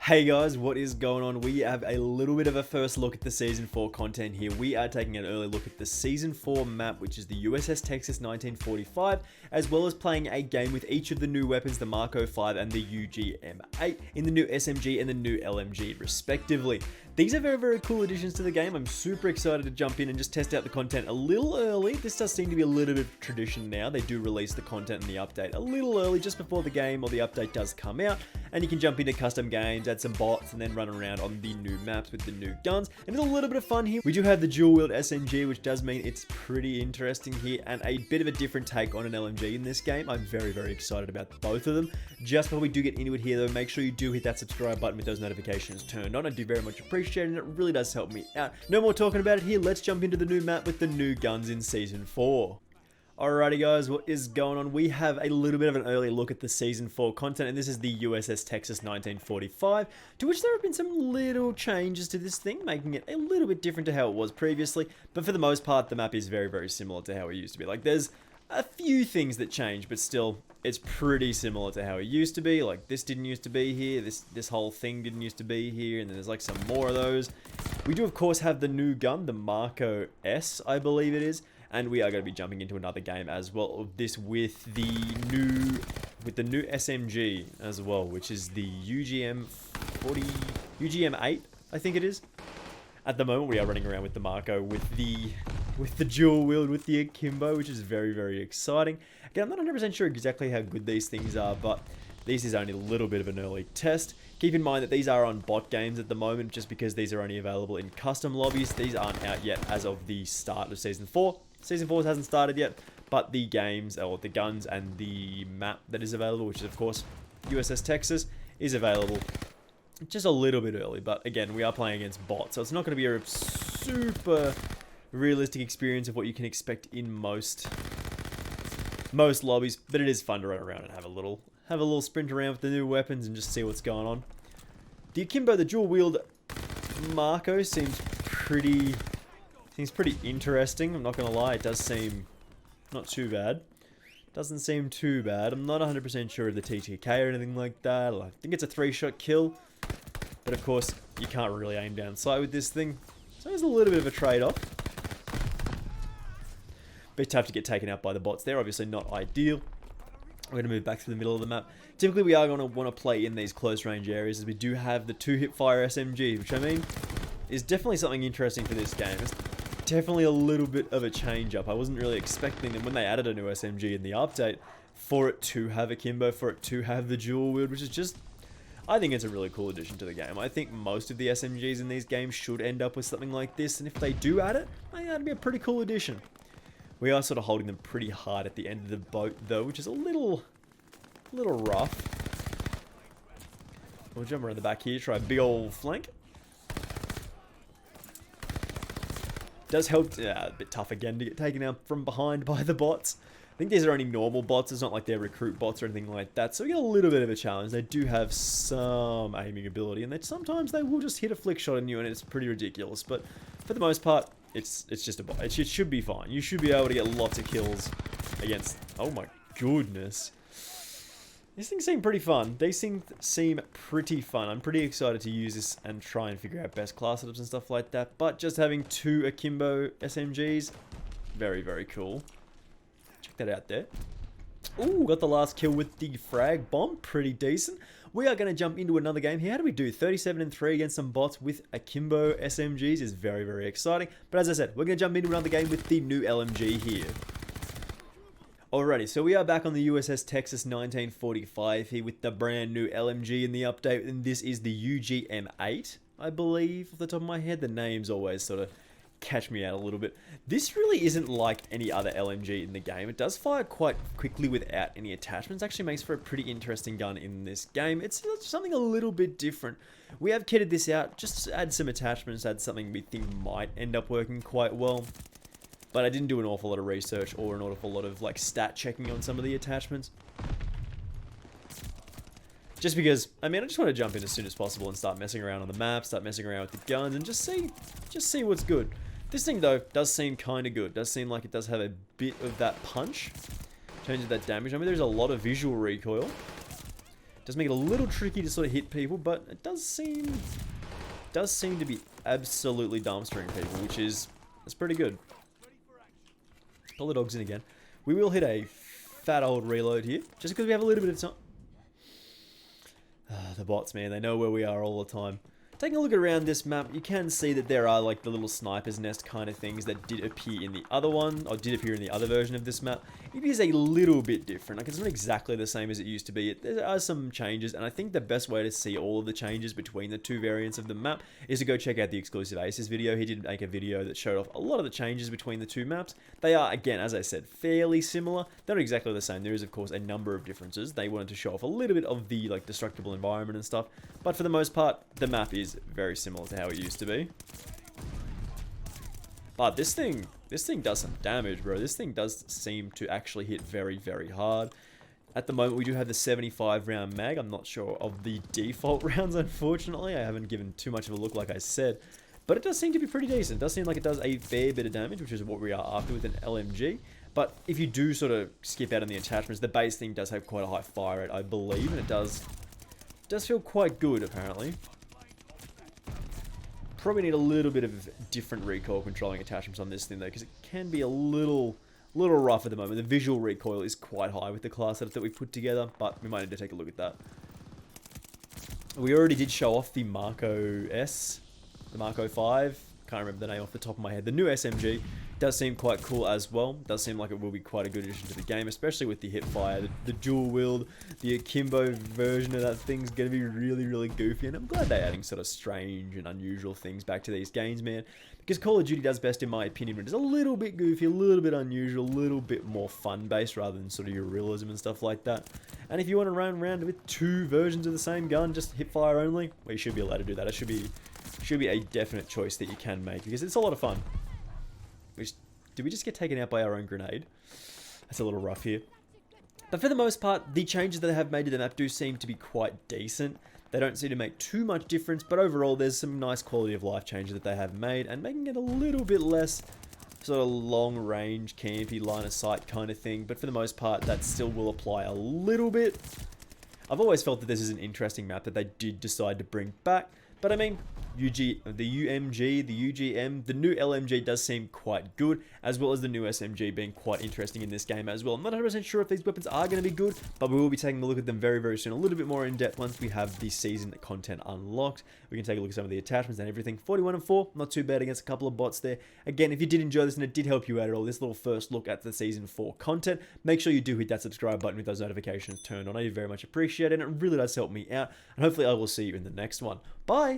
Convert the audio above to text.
Hey guys, what is going on? We have a little bit of a first look at the Season 4 content here. We are taking an early look at the Season 4 map, which is the USS Texas 1945, as well as playing a game with each of the new weapons, the Mark 05 and the UGM-8, in the new SMG and the new LMG, respectively. These are very cool additions to the game. I'm super excited to jump in and just test out the content a little early. This does seem to be a little bit of tradition now. They do release the content and the update a little early, just before the game or the update does come out, and you can jump into custom games, add some bots, and then run around on the new maps with the new guns. And it's a little bit of fun here. We do have the dual wield SMG, which does mean it's pretty interesting here, and a bit of a different take on an LMG in this game. I'm very excited about both of them. Just before we do get into it here though, make sure you do hit that subscribe button with those notifications turned on. I do very much appreciate it, and it really does help me out. No more talking about it here. Let's jump into the new map with the new guns in Season 4. Alrighty guys, what is going on? We have a little bit of an early look at the Season 4 content, and this is the USS Texas 1945, to which there have been some little changes to this thing, making it a little bit different to how it was previously, but for the most part, the map is very similar to how it used to be. Like, there's a few things that change, but still, it's pretty similar to how it used to be. Like, this didn't used to be here, this whole thing didn't used to be here, and then there's like some more of those. We do, of course, have the new gun, the Marco S, I believe it is. And we are going to be jumping into another game as well of this with the new SMG as well, which is the UGM-8, I think it is. At the moment, we are running around with the Marco with the dual wield with the akimbo, which is very exciting. Again, I'm not 100% sure exactly how good these things are, but this is only a little bit of an early test. Keep in mind that these are on bot games at the moment, just because these are only available in custom lobbies. These aren't out yet as of the start of Season 4. Season 4 hasn't started yet, but the games, or the guns and the map that is available, which is of course USS Texas, is available just a little bit early. But again, we are playing against bots, so it's not going to be a super realistic experience of what you can expect in most lobbies, but it is fun to run around and have a little sprint around with the new weapons and just see what's going on. The akimbo, the dual wield Marco, seems pretty interesting. I'm not gonna lie, it does seem not too bad. Doesn't seem too bad. I'm not 100% sure of the TTK or anything like that. I think it's a 3-shot kill, but of course you can't really aim down sight with this thing, so there's a little bit of a trade-off. Bit tough to get taken out by the bots there. Obviously not ideal. We're going to move back to the middle of the map. Typically we are going to want to play in these close range areas, as we do have the 2-hip-fire SMG, which I mean is definitely something interesting for this game. It's definitely a little bit of a change up. I wasn't really expecting them when they added a new SMG in the update for it to have akimbo, for it to have the dual wield, which is just, I think it's a really cool addition to the game. I think most of the SMGs in these games should end up with something like this, and if they do add it, I think that'd be a pretty cool addition. We are sort of holding them pretty hard at the end of the boat though, which is a little rough. We'll jump around the back here, try a big old flank. Does help, a bit tough again to get taken out from behind by the bots. I think these are only normal bots, it's not like they're recruit bots or anything like that, so we get a little bit of a challenge. They do have some aiming ability, and sometimes they will just hit a flick shot on you, and it's pretty ridiculous, but for the most part, it's just a bot. It should be fine. You should be able to get lots of kills against, oh my goodness. These things seem pretty fun. They seem pretty fun. I'm pretty excited to use this and try and figure out best class setups and stuff like that. But just having 2 akimbo SMGs, very cool. Check that out there. Ooh, got the last kill with the frag bomb. Pretty decent. We are going to jump into another game here. How do we do? 37-3 against some bots with akimbo SMGs is very exciting. But as I said, we're going to jump into another game with the new LMG here. Alrighty, so we are back on the USS Texas 1945 here with the brand new LMG in the update, and this is the UGM-8, I believe, off the top of my head. The names always sort of catch me out a little bit. This really isn't like any other LMG in the game. It does fire quite quickly without any attachments. Actually makes for a pretty interesting gun in this game. It's something a little bit different. We have kitted this out just to add some attachments, add something we think might end up working quite well. But I didn't do an awful lot of research or an awful lot of like stat checking on some of the attachments. Just because, I mean, I just want to jump in as soon as possible and start messing around on the map, start messing around with the guns, and just see what's good. This thing though does seem kind of good. Does seem like it does have a bit of that punch in terms of that damage. I mean, there's a lot of visual recoil. Does make it a little tricky to sort of hit people, but it does seem to be absolutely dumpstering people, which is, that's pretty good. Pull the dogs in again. We will hit a fat old reload here, just because we have a little bit of time. The bots, man, they know where we are all the time. Taking a look around this map, you can see that there are like the little sniper's nest kind of things that did appear in the other one, or did appear in the other version of this map. It is a little bit different. Like, it's not exactly the same as it used to be. There are some changes, and I think the best way to see all of the changes between the two variants of the map is to go check out the exclusive Aces video. He did make a video that showed off a lot of the changes between the two maps. They are, again, as I said, fairly similar. They're not exactly the same. There is, of course, a number of differences. They wanted to show off a little bit of the like destructible environment and stuff, but for the most part, the map is very similar to how it used to be. But this thing does some damage, bro. This thing does seem to actually hit very, very hard. At the moment, we do have the 75 round mag. I'm not sure of the default rounds, unfortunately. I haven't given too much of a look, like I said. But it does seem to be pretty decent. It does seem like it does a fair bit of damage, which is what we are after with an LMG. But if you do sort of skip out on the attachments, the base thing does have quite a high fire rate, I believe. And it does feel quite good, apparently. Probably need a little bit of different recoil controlling attachments on this thing though, because it can be a little rough at the moment. The visual recoil is quite high with the class setup that we've put together, but we might need to take a look at that. We already did show off the Marco S, the Marco 5, can't remember the name off the top of my head. The new SMG does seem quite cool as well. Does seem like it will be quite a good addition to the game, especially with the hip fire, the dual wield, the akimbo version of that thing's going to be really, really goofy, and I'm glad they're adding sort of strange and unusual things back to these games, man, because Call of Duty does best, in my opinion, when it's a little bit goofy, a little bit unusual, a little bit more fun-based rather than sort of your realism and stuff like that. And if you want to run around with two versions of the same gun, just hip fire only, well, you should be allowed to do that. It should be a definite choice that you can make, because it's a lot of fun. Did we just get taken out by our own grenade? That's a little rough here. But for the most part, the changes that they have made to the map do seem to be quite decent. They don't seem to make too much difference, but overall there's some nice quality of life changes that they have made, and making it a little bit less sort of long range, campy, line of sight kind of thing. But for the most part, that still will apply a little bit. I've always felt that this is an interesting map that they did decide to bring back. But I mean, the UMG, the UGM, the new LMG does seem quite good, as well as the new SMG being quite interesting in this game as well. I'm not 100% sure if these weapons are going to be good, but we will be taking a look at them very, very soon, a little bit more in depth once we have the season content unlocked. We can take a look at some of the attachments and everything. 41 and 4, not too bad against a couple of bots there. Again, if you did enjoy this and it did help you out at all, this little first look at the season 4 content, make sure you do hit that subscribe button with those notifications turned on. I do very much appreciate it, and it really does help me out. And hopefully I will see you in the next one. Bye!